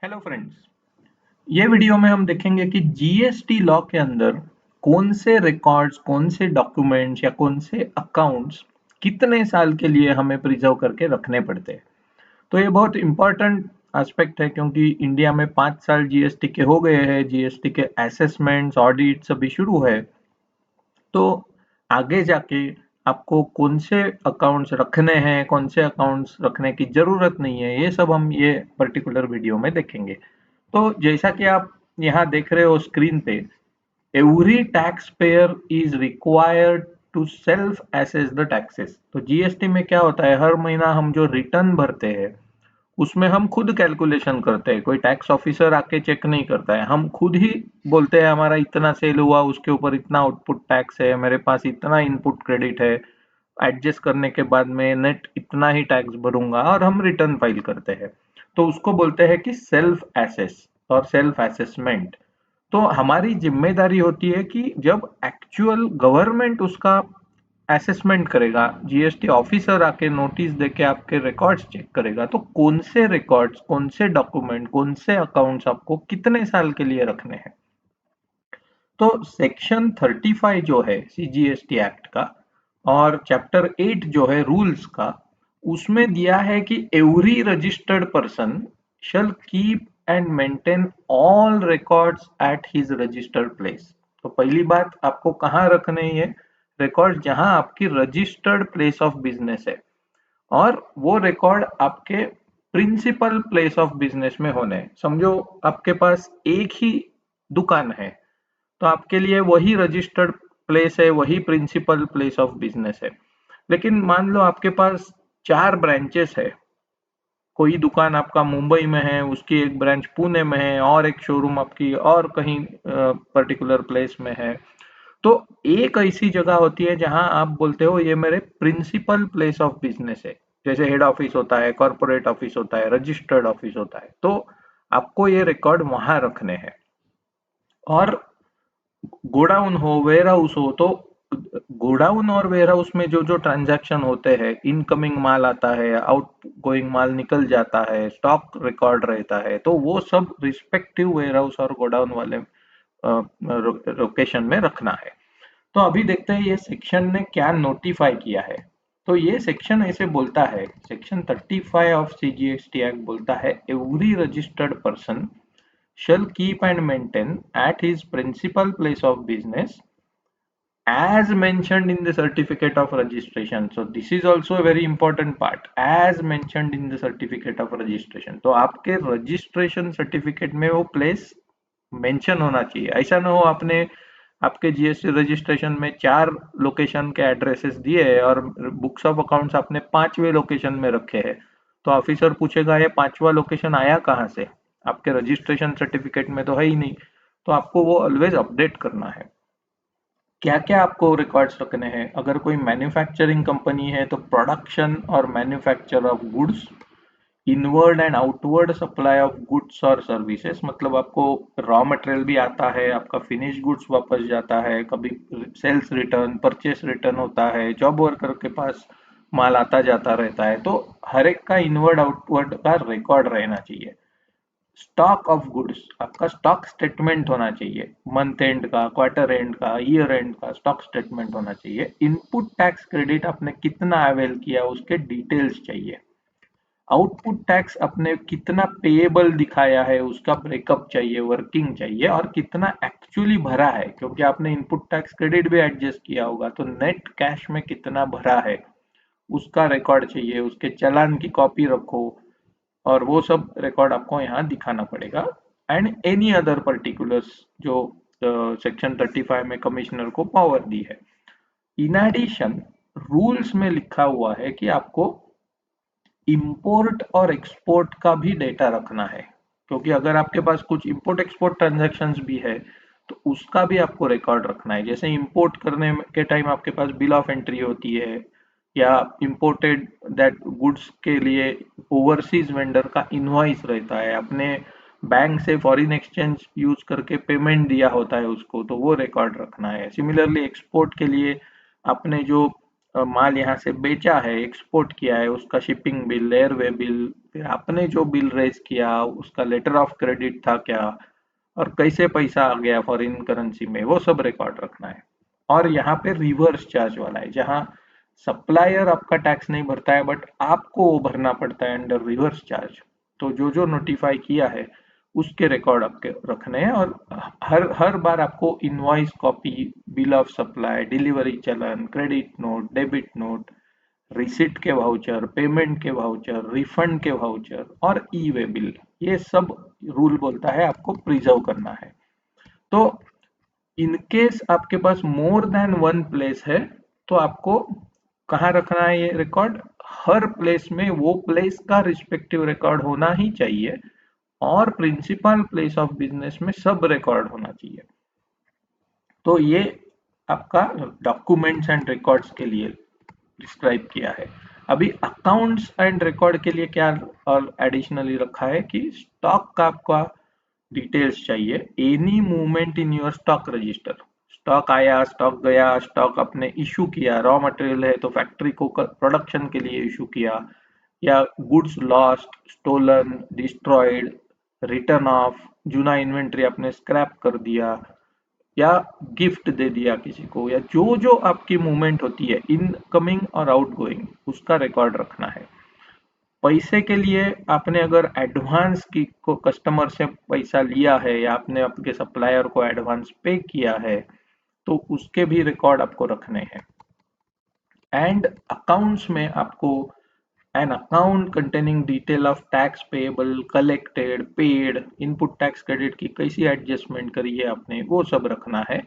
Hello friends. ये video में हम देखेंगे कि जीएसटी लॉ के अंदर कौन से रिकॉर्ड्स, कौन से डॉक्यूमेंट्स या कौन से अकाउंट्स कितने साल के लिए हमें प्रिजर्व करके रखने पड़ते हैं। तो ये बहुत इंपॉर्टेंट एस्पेक्ट है क्योंकि इंडिया में 5 साल जीएसटी के हो गए हैं। जीएसटी के असेसमेंट्स, ऑडिट सभी शुरू है। तो आगे जाके आपको कौन से अकाउंट्स रखने हैं, कौन से अकाउंट्स रखने की जरूरत नहीं है, ये सब हम ये पर्टिकुलर वीडियो में देखेंगे। तो जैसा कि आप यहाँ देख रहे हो स्क्रीन पे, every tax payer is required to self assess the taxes. तो जीएसटी में क्या होता है, हर महीना हम जो रिटर्न भरते हैं उसमें हम खुद कैलकुलेशन करते हैं। कोई टैक्स ऑफिसर आके चेक नहीं करता है, हम खुद ही बोलते हैं हमारा इतना सेल हुआ, उसके ऊपर इतना आउटपुट टैक्स है, मेरे पास इतना इनपुट क्रेडिट है, एडजस्ट करने के बाद में नेट इतना ही टैक्स भरूंगा, और हम रिटर्न फाइल करते हैं। तो उसको बोलते हैं कि सेल्फ एसेस और सेल्फ असेसमेंट। तो हमारी जिम्मेदारी होती है कि जब एक्चुअल गवर्नमेंट उसका असेसमेंट करेगा, जीएसटी ऑफिसर आके नोटिस देके आपके रिकॉर्ड्स चेक करेगा, तो कौन से रिकॉर्ड्स, कौन से डॉक्यूमेंट, कौन से अकाउंट्स आपको कितने साल के लिए रखने हैं। तो सेक्शन 35 जो है सीजीएसटी एक्ट का और चैप्टर 8 जो है रूल्स का, उसमें दिया है कि every registered person shall keep and maintain all records at his registered place. तो पहली बात, आपको कहाँ रखने हैं ये रिकॉर्ड? जहां आपकी रजिस्टर्ड प्लेस ऑफ बिजनेस है, और वो रिकॉर्ड आपके प्रिंसिपल प्लेस ऑफ बिजनेस में होने हैं। समझो आपके पास एक ही दुकान है, तो आपके लिए वही रजिस्टर्ड प्लेस है, वही प्रिंसिपल प्लेस ऑफ बिजनेस है। लेकिन मान लो आपके पास 4 ब्रांचेस है। कोई दुकान आपका मुंबई में है, उसकी एक ब्रांच पुणे में है, और एक शोरूम आपकी और कहीं पर्टिकुलर प्लेस में है। तो एक ऐसी जगह होती है जहां आप बोलते हो ये मेरे प्रिंसिपल प्लेस ऑफ बिजनेस है। जैसे हेड ऑफिस होता है, कॉर्पोरेट ऑफिस होता है, रजिस्टर्ड ऑफिस होता है। तो आपको ये रिकॉर्ड वहां रखने हैं। और गोडाउन हो, वेयर हाउस हो, तो गोडाउन और वेयर हाउस में जो जो ट्रांजैक्शन होते हैं, इनकमिंग माल आता है, आउट गोइंग माल निकल जाता है, स्टॉक रिकॉर्ड रहता है, तो वो सब रिस्पेक्टिव वेयर हाउस और गोडाउन वाले लोकेशन में रखना है। तो अभी देखते हैं ये सेक्शन ने क्या नोटिफाई किया है। तो ये सेक्शन ऐसे बोलता है, सेक्शन 35 ऑफ सीजीएसटी एक्ट बोलता है, every registered person shall keep and maintain at his principal place of business as mentioned in the certificate of registration. So this is also a very important part, as mentioned in the certificate of registration. तो आपके registration certificate में वो place mention होना चाहिए। ऐसा ना हो आपने आपके जीएसटी रजिस्ट्रेशन में 4 लोकेशन के एड्रेसेस दिए हैं और बुक्स ऑफ अकाउंट्स आपने 5वें लोकेशन में रखे हैं। तो ऑफिसर पूछेगा ये 5वां लोकेशन आया कहाँ से? आपके रजिस्ट्रेशन सर्टिफिकेट में तो है ही नहीं। तो आपको वो ऑलवेज अपडेट करना है। क्या क्या आपको रिकॉर्ड्स रखने हैं? अगर कोई मैन्युफैक्चरिंग कंपनी है तो प्रोडक्शन और manufacture of goods, inward and outward supply of goods और सर्विसेज, मतलब आपको रॉ मटेरियल भी आता है, आपका फिनिश गुड्स वापस जाता है, कभी सेल्स रिटर्न, परचेस रिटर्न होता है, जॉब वर्कर के पास माल आता जाता रहता है। तो हर एक का इनवर्ड आउटवर्ड का रिकॉर्ड रहना चाहिए। स्टॉक ऑफ गुड्स, आपका स्टॉक स्टेटमेंट होना चाहिए, मंथ एंड का, क्वार्टर एंड का, ईयर एंड का स्टॉक स्टेटमेंट होना चाहिए। इनपुट टैक्स क्रेडिट आपने कितना अवेल किया उसके डिटेल्स चाहिए। आउटपुट टैक्स अपने कितना पेएबल दिखाया है उसका ब्रेकअप चाहिए, वर्किंग चाहिए, और कितना एक्चुअली भरा है, क्योंकि आपने इनपुट टैक्स क्रेडिट भी एडजस्ट किया होगा, तो नेट कैश में कितना भरा है उसका रिकॉर्ड चाहिए। उसके चालान की कॉपी रखो, और वो सब रिकॉर्ड आपको यहाँ दिखाना पड़ेगा। एंड एनी अदर पर्टिकुलर्स जो सेक्शन 35 में कमिश्नर को पावर दी है। इन एडिशन रूल्स में लिखा हुआ है कि आपको इंपोर्ट और एक्सपोर्ट का भी डेटा रखना है, क्योंकि अगर आपके पास कुछ इंपोर्ट एक्सपोर्ट ट्रांजैक्शंस भी है तो उसका भी आपको रिकॉर्ड रखना है। जैसे इंपोर्ट करने के टाइम आपके पास बिल ऑफ एंट्री होती है, या इंपोर्टेड दैट गुड्स के लिए ओवरसीज वेंडर का इनवॉइस रहता है, अपने बैंक से फॉरेन एक्सचेंज यूज करके पेमेंट दिया होता है उसको, तो वो रिकॉर्ड रखना है। सिमिलरली एक्सपोर्ट के लिए आपने जो माल यहाँ से बेचा है, एक्सपोर्ट किया है, उसका शिपिंग बिल, एयरवे बिल, फिर आपने जो बिल रेज किया उसका लेटर ऑफ क्रेडिट था क्या, और कैसे पैसा आ गया फॉरेन करेंसी में, वो सब रिकॉर्ड रखना है। और यहाँ पे रिवर्स चार्ज वाला है, जहाँ सप्लायर आपका टैक्स नहीं भरता है बट आपको वो भरना पड़ता है अंडर रिवर्स चार्ज। तो जो जो नोटिफाई किया है उसके रिकॉर्ड आपके रखने हैं। और हर हर बार आपको invoice copy, bill of supply, delivery challan, credit note, debit note, receipt के वाउचर, पेमेंट के वाउचर, रिफंड के वाउचर और ई वे बिल, ये सब रूल बोलता है आपको प्रिजर्व करना है। तो इन केस आपके पास मोर देन वन प्लेस है तो आपको कहाँ रखना है ये रिकॉर्ड? हर प्लेस में वो प्लेस का रिस्पेक्टिव रिकॉर्ड होना ही चाहिए, और प्रिंसिपल प्लेस ऑफ बिजनेस में सब रिकॉर्ड होना चाहिए। तो ये आपका डॉक्यूमेंट्स एंड रिकॉर्ड्स के लिए डिस्क्राइब किया है। अभी अकाउंट्स एंड रिकॉर्ड के लिए क्या और एडिशनली रखा है कि स्टॉक का आपका डिटेल्स चाहिए। Any movement in your stock register, stock आया, स्टॉक गया, स्टॉक आपने इशू किया, रॉ मटेरियल है तो फैक्ट्री को प्रोडक्शन के लिए इशू किया, या goods lost, stolen, destroyed, written off, जूना इन्वेंट्री आपने स्क्रैप कर दिया या गिफ्ट दे दिया किसी को, या जो जो आपकी मूवमेंट होती है इनकमिंग और आउटगोइंग, उसका रिकॉर्ड रखना है। पैसे के लिए आपने अगर एडवांस की को कस्टमर से पैसा लिया है या आपने आपके सप्लायर को एडवांस पे किया है तो उसके भी रिकॉर्ड आपको रखने हैं। एंड अकाउंट्स में आपको an account containing detail of tax payable, collected, paid, input tax credit की कैसी एडजस्टमेंट करी है आपने, वो सब रखना है।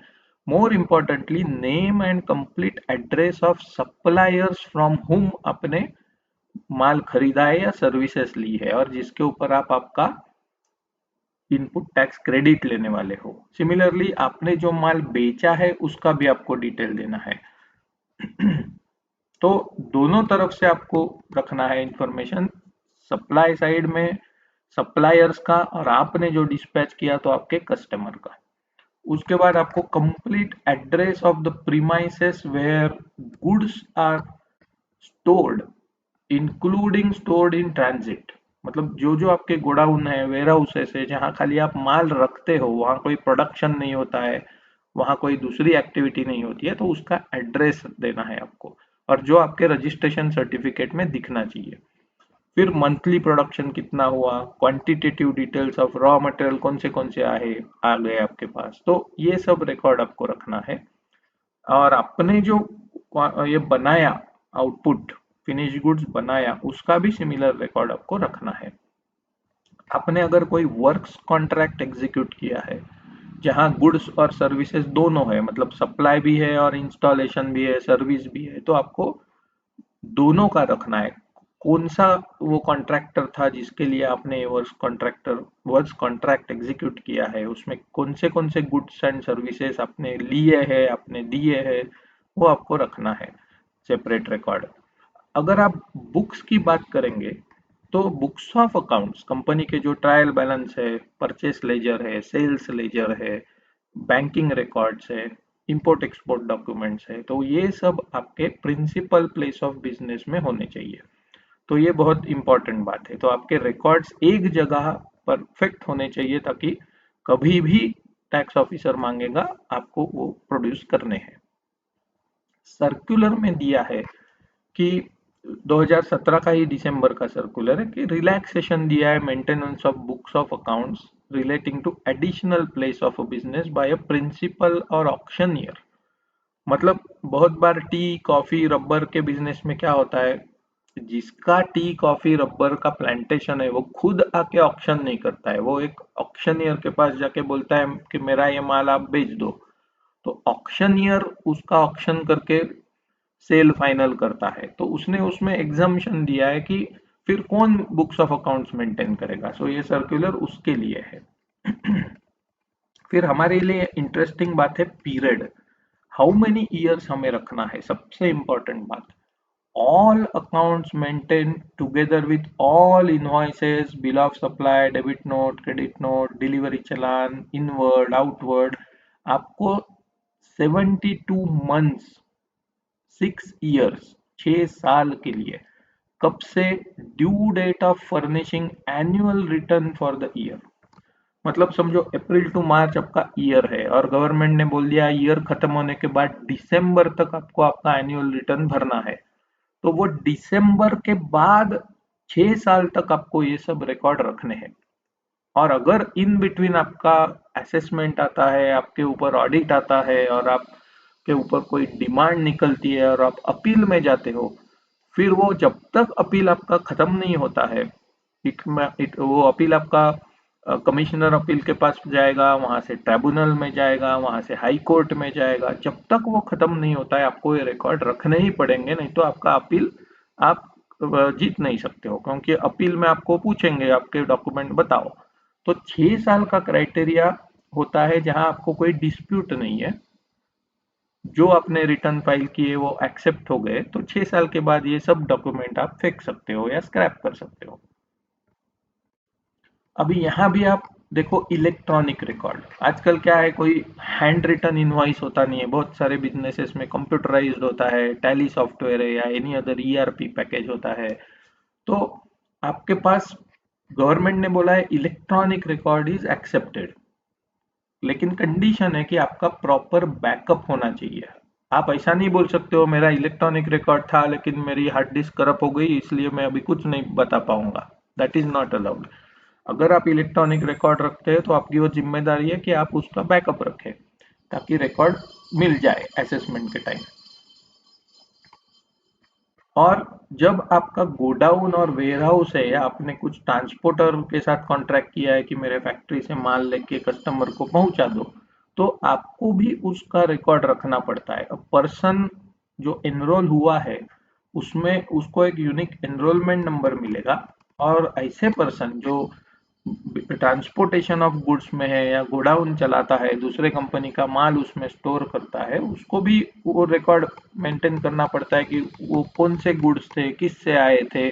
More importantly name and complete address of suppliers from हुम आपने माल खरीदा है या सर्विसेज ली है और जिसके ऊपर आप आपका इनपुट टैक्स क्रेडिट लेने वाले हो। सिमिलरली आपने जो माल बेचा है उसका भी आपको डिटेल देना है। तो दोनों तरफ से आपको रखना है इंफॉर्मेशन, सप्लाई साइड में सप्लायर्स का और आपने जो डिस्पैच किया तो आपके कस्टमर का। उसके बाद आपको complete address of the premises where goods are stored including stored in transit, मतलब जो जो आपके गोडाउन है, वेयर हाउसेस है, जहाँ खाली आप माल रखते हो, वहाँ कोई प्रोडक्शन नहीं होता है, वहाँ कोई दूसरी एक्टिविटी नहीं होती है, तो उसका एड्रेस देना है आपको, और जो आपके रजिस्ट्रेशन सर्टिफिकेट में दिखना चाहिए। फिर मंथली प्रोडक्शन कितना हुआ, quantitative details of raw material कौन से आए आ गए आपके पास, तो ये सब रिकॉर्ड आपको रखना है। और आपने जो ये बनाया आउटपुट, फिनिश गुड्स बनाया, उसका भी सिमिलर रिकॉर्ड आपको रखना है। आपने अगर कोई वर्क्स कॉन्ट्रैक्ट एग्जीक्यूट किया है जहां गुड्स और सर्विसेज दोनों है, मतलब सप्लाई भी है और इंस्टॉलेशन भी है, सर्विस भी है, तो आपको दोनों का रखना है। कौन सा वो कॉन्ट्रैक्टर था जिसके लिए आपने वर्क्स कॉन्ट्रैक्ट एग्जीक्यूट किया है, उसमें कौन से गुड्स एंड सर्विसेज आपने लिए हैं, आपने दिए हैं, वो आपको रखना है सेपरेट रिकॉर्ड। अगर आप बुक्स की बात करेंगे तो बुक्स ऑफ अकाउंट्स, कंपनी के जो ट्रायल बैलेंस है, परचेस लेजर है, सेल्स लेजर है, बैंकिंग रिकॉर्ड्स है, इंपोर्ट एक्सपोर्ट डॉक्यूमेंट्स है, तो ये सब आपके प्रिंसिपल प्लेस ऑफ बिजनेस में होने चाहिए। तो ये बहुत इंपॉर्टेंट बात है। तो आपके रिकॉर्ड्स एक जगह परफेक्ट होने चाहिए ताकि कभी भी टैक्स ऑफिसर मांगेगा आपको वो प्रोड्यूस करने हैं। सर्कुलर में दिया है कि 2017 का ही दिसंबर का सर्कुलर है कि रिलैक्सेशन दिया है maintenance of books of accounts relating to additional place of a business by a principal और ऑक्शनियर। मतलब बहुत बार टी, कॉफी, रबर के बिजनेस में क्या होता है, जिसका टी, कॉफी, रबर का प्लांटेशन है वो खुद आके ऑक्शन नहीं करता है, वो एक ऑक्शनियर के पास जाके बोलता है कि मेरा ये माल आप बेच दो, तो ऑक्शनियर उसका ऑक्शन करके सेल फाइनल करता है। तो उसने उसमें एग्जम्पशन दिया है कि फिर कौन बुक्स ऑफ अकाउंट्स मेंटेन करेगा, सो ये सर्कुलर उसके लिए है। फिर हमारे लिए इंटरेस्टिंग बात है पीरियड, हाउ मेनी ईयर्स हमें रखना है, सबसे इंपॉर्टेंट बात। All accounts maintain together with all invoices, bill of supply, debit note, credit note, delivery challan, inward outward, आपको 72 मंथ्स 6 years, 6 साल के लिए। कब से? Due date of furnishing annual return for the year. मतलब समझो अप्रैल टू मार्च आपका ईयर है और गवर्नमेंट ने बोल दिया ईयर खत्म होने के बाद दिसंबर तक आपको आपका एनुअल रिटर्न भरना है। तो वो दिसंबर के बाद 6 साल तक आपको ये सब रिकॉर्ड रखने हैं। और अगर इन बिटवीन आपका असेसमेंट आता है, आपके ऊपर ऑडिट आता है और आपके ऊपर कोई डिमांड निकलती है और आप अपील में जाते हो, फिर वो जब तक अपील आपका खत्म नहीं होता है, वो अपील आपका कमिश्नर अपील के पास जाएगा, वहां से ट्राइब्यूनल में जाएगा, वहां से हाई कोर्ट में जाएगा। जब तक वो खत्म नहीं होता है आपको ये रिकॉर्ड रखने ही पड़ेंगे, नहीं तो आपका अपील आप जीत नहीं सकते हो, क्योंकि अपील में आपको पूछेंगे आपके डॉक्यूमेंट बताओ। तो 6 साल का क्राइटेरिया होता है जहां आपको कोई डिस्प्यूट नहीं है, जो आपने रिटर्न फाइल किए वो एक्सेप्ट हो गए, तो 6 साल के बाद ये सब डॉक्यूमेंट आप फेंक सकते हो या स्क्रैप कर सकते हो। अभी यहाँ भी आप देखो इलेक्ट्रॉनिक रिकॉर्ड। आजकल क्या है, कोई हैंड रिटन इनवॉइस होता नहीं है, बहुत सारे बिजनेसेस में कंप्यूटराइज्ड होता है, टैली सॉफ्टवेयर है या एनी अदर ईआरपी पैकेज होता है। तो आपके पास गवर्नमेंट ने बोला है इलेक्ट्रॉनिक रिकॉर्ड इज एक्सेप्टेड, लेकिन कंडीशन है कि आपका प्रॉपर बैकअप होना चाहिए। आप ऐसा नहीं बोल सकते हो मेरा इलेक्ट्रॉनिक रिकॉर्ड था लेकिन मेरी हार्ड डिस्क करप्ट हो गई इसलिए मैं अभी कुछ नहीं बता पाऊंगा। That is not allowed. अगर आप इलेक्ट्रॉनिक रिकॉर्ड रखते हैं तो आपकी वो जिम्मेदारी है कि आप उसका बैकअप रखें, ताकि रिकॉर्ड मिल जाए असेसमेंट के टाइम। और जब आपका गोडाउन और वेयर हाउस है या आपने कुछ ट्रांसपोर्टर के साथ कॉन्ट्रैक्ट किया है कि मेरे फैक्ट्री से माल लेके कस्टमर को पहुंचा दो, तो आपको भी उसका रिकॉर्ड रखना पड़ता है। अब पर्सन जो एनरोल हुआ है उसमें उसको एक यूनिक एनरोलमेंट नंबर मिलेगा, और ऐसे पर्सन जो ट्रांसपोर्टेशन ऑफ गुड्स में है या गोडाउन चलाता है, दूसरे कंपनी का माल उसमें स्टोर करता है, उसको भी वो रिकॉर्ड मेंटेन करना पड़ता है कि वो कौन से गुड्स थे, किस से आए थे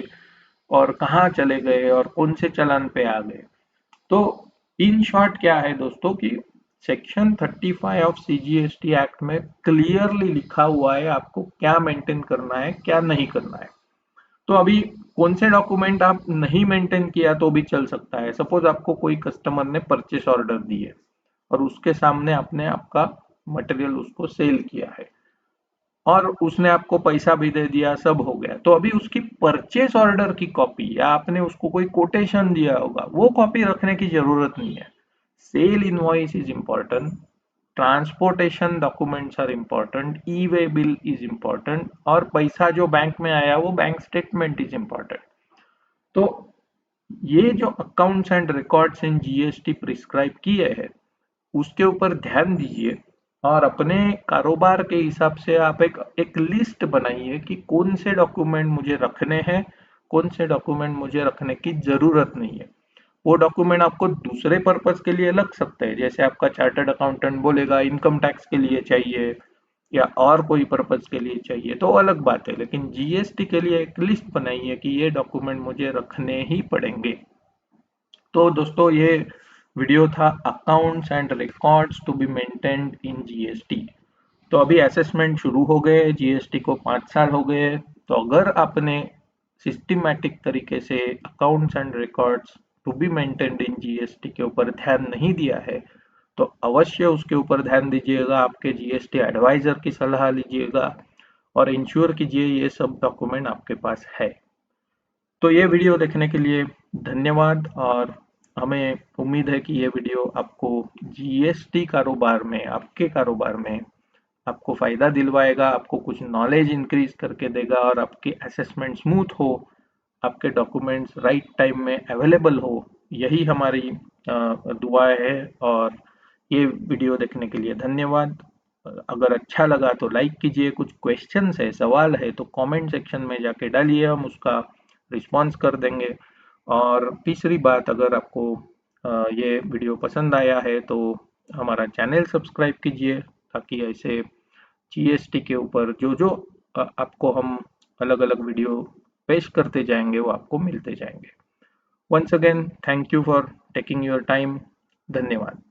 और कहाँ चले गए और कौन से चालान पे आ गए। तो इन शॉर्ट क्या है दोस्तों कि सेक्शन 35 ऑफ सीजीएसटी एक्ट में क्लियरली लिखा हुआ है आपको क्या मेंटेन करना है, क्या नहीं करना है। तो अभी कौन से डॉक्यूमेंट आप नहीं मेंटेन किया तो भी चल सकता है। सपोज आपको कोई कस्टमर ने परचेस ऑर्डर दी है और उसके सामने आपने आपका मटेरियल उसको सेल किया है और उसने आपको पैसा भी दे दिया, सब हो गया, तो अभी उसकी परचेस ऑर्डर की कॉपी या आपने उसको कोई कोटेशन दिया होगा वो कॉपी रखने की जरूरत नहीं है। Sale invoice is important, transportation documents are important, E way bill is important, और पैसा जो बैंक में आया वो बैंक स्टेटमेंट इज इम्पोर्टेंट। तो ये जो accounts and records in GST prescribe किए हैं उसके ऊपर ध्यान दीजिए, और अपने कारोबार के हिसाब से आप एक एक लिस्ट बनाइए कि कौन से डॉक्यूमेंट मुझे रखने हैं, कौन से डॉक्यूमेंट मुझे रखने की जरूरत नहीं है। वो डॉक्यूमेंट आपको दूसरे पर्पस के लिए लग सकते हैं, जैसे आपका चार्टर्ड अकाउंटेंट बोलेगा इनकम टैक्स के लिए चाहिए या और कोई पर्पस के लिए चाहिए, तो अलग बात है, लेकिन जीएसटी के लिए एक लिस्ट बनाइए कि ये डॉक्यूमेंट मुझे रखने ही पड़ेंगे। तो दोस्तों ये वीडियो था accounts and records to be maintained in GST. तो अभी असेसमेंट शुरू हो गए, जीएसटी को 5 साल हो गए। तो अगर आपने सिस्टमैटिक तरीके से accounts and records to be maintained in GST के ऊपर ध्यान नहीं दिया है तो अवश्य उसके ऊपर ध्यान दीजिएगा, आपके जीएसटी एडवाइजर की सलाह लीजिएगा और इंश्योर कीजिए ये सब डॉक्यूमेंट आपके पास है। तो ये वीडियो देखने के लिए धन्यवाद, और हमें उम्मीद है कि ये वीडियो आपको जीएसटी कारोबार में, आपके कारोबार में आपको फायदा दिलवाएगा, आपको कुछ नॉलेज इंक्रीज करके देगा और आपकी असेसमेंट स्मूथ हो, आपके डॉक्यूमेंट्स राइट टाइम में अवेलेबल हो, यही हमारी दुआ है। और ये वीडियो देखने के लिए धन्यवाद। अगर अच्छा लगा तो लाइक कीजिए, कुछ क्वेश्चंस है, सवाल है तो कमेंट सेक्शन में जाके डालिए, हम उसका रिस्पॉन्स कर देंगे। और तीसरी बात, अगर आपको ये वीडियो पसंद आया है तो हमारा चैनल सब्सक्राइब कीजिए, ताकि ऐसे जीएसटी के ऊपर जो जो आपको हम अलग अलग वीडियो पेश करते जाएंगे वो आपको मिलते जाएंगे। Once again thank you for taking your time. धन्यवाद।